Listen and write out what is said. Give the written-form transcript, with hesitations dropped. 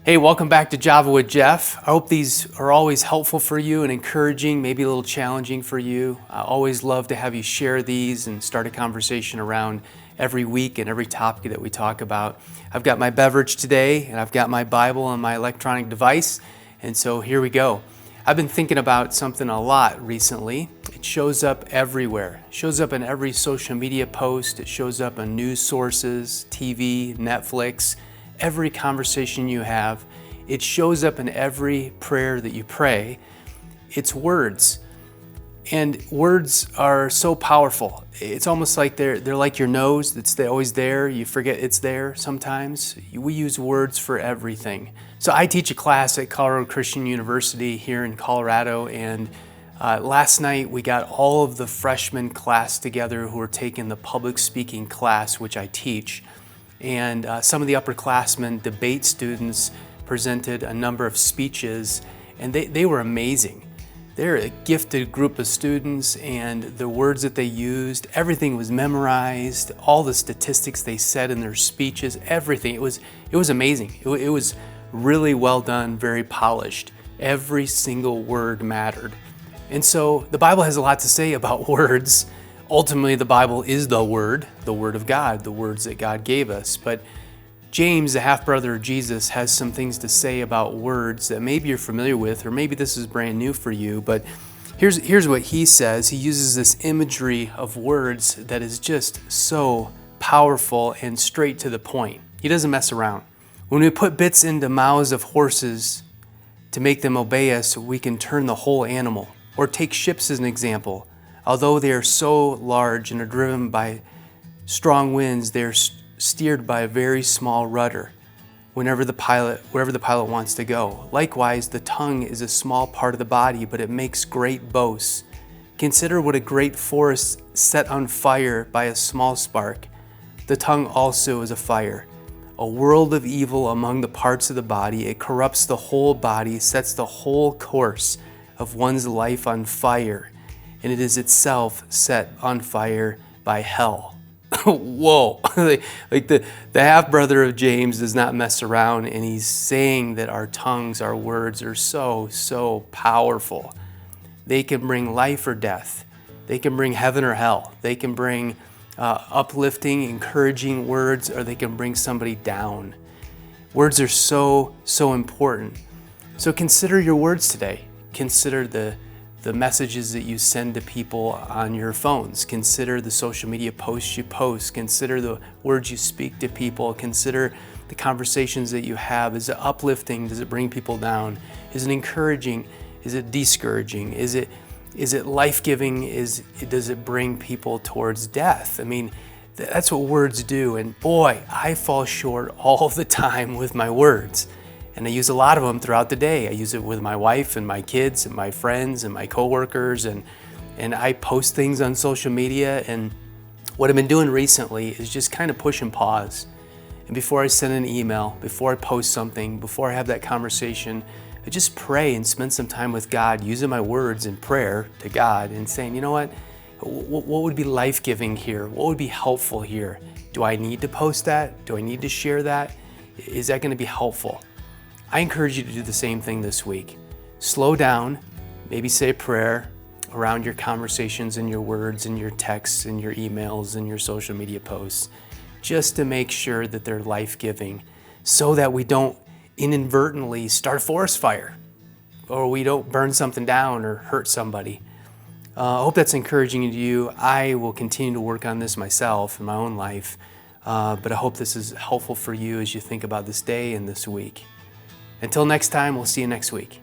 Hey, welcome back to Java with Jeff. I hope these are always helpful for you and encouraging, maybe a little challenging for you. I always love to have you share these and start a conversation around every week and every topic that we talk about. I've got my beverage today and I've got my Bible on my electronic device, and so here we go. I've been thinking about something a lot recently. It shows up everywhere. It shows up in every social media post. It shows up on news sources, TV, Netflix. Every conversation you have, it shows up in every prayer that you pray. It's words. And words are so powerful. It's almost like they're like your nose. It's always there. You forget it's there sometimes. We use words for everything. So I teach a class at Colorado Christian University here in Colorado, and last night we got all of the freshman class together who are taking the public speaking class, which I teach. And some of the upperclassmen debate students presented a number of speeches, and they were amazing. They're a gifted group of students, and the words that they used, everything was memorized, all the statistics they said in their speeches, everything. It was amazing. It was really well done, very polished. Every single word mattered. And so the Bible has a lot to say about words. Ultimately, the Bible is the Word of God, the words that God gave us. But James, the half-brother of Jesus, has some things to say about words that maybe you're familiar with, or maybe this is brand new for you. But here's what he says. He uses this imagery of words that is just so powerful and straight to the point. He doesn't mess around. When we put bits into mouths of horses to make them obey us, we can turn the whole animal. Or take ships as an example. Although they are so large and are driven by strong winds, they are steered by a very small rudder wherever the pilot wants to go. Likewise, the tongue is a small part of the body, but it makes great boasts. Consider what a great forest set on fire by a small spark. The tongue also is a fire, a world of evil among the parts of the body. It corrupts the whole body, sets the whole course of one's life on fire, and it is itself set on fire by hell. Whoa, like the half-brother of James does not mess around, and he's saying that our tongues, our words are so powerful. They can bring life or death. They can bring heaven or hell. They can bring uplifting, encouraging words, or they can bring somebody down. Words are so important. So consider your words today. Consider the messages that you send to people on your phones. Consider the social media posts you post. Consider the words you speak to people. Consider the conversations that you have. Is it uplifting? Does it bring people down? Is it encouraging? Is it discouraging? Is it life-giving? Does it bring people towards death? I mean, that's what words do. And boy, I fall short all the time with my words. And I use a lot of them throughout the day. I use it with my wife and my kids and my friends and my coworkers, and I post things on social media. And what I've been doing recently is just kind of push and pause. And before I send an email, before I post something, before I have that conversation, I just pray and spend some time with God, using my words in prayer to God and saying, you know what would be life-giving here? What would be helpful here? Do I need to post that? Do I need to share that? Is that going to be helpful? I encourage you to do the same thing this week. Slow down, maybe say a prayer around your conversations and your words and your texts and your emails and your social media posts, just to make sure that they're life-giving, so that we don't inadvertently start a forest fire, or we don't burn something down or hurt somebody. I hope that's encouraging to you. I will continue to work on this myself in my own life, but I hope this is helpful for you as you think about this day and this week. Until next time, we'll see you next week.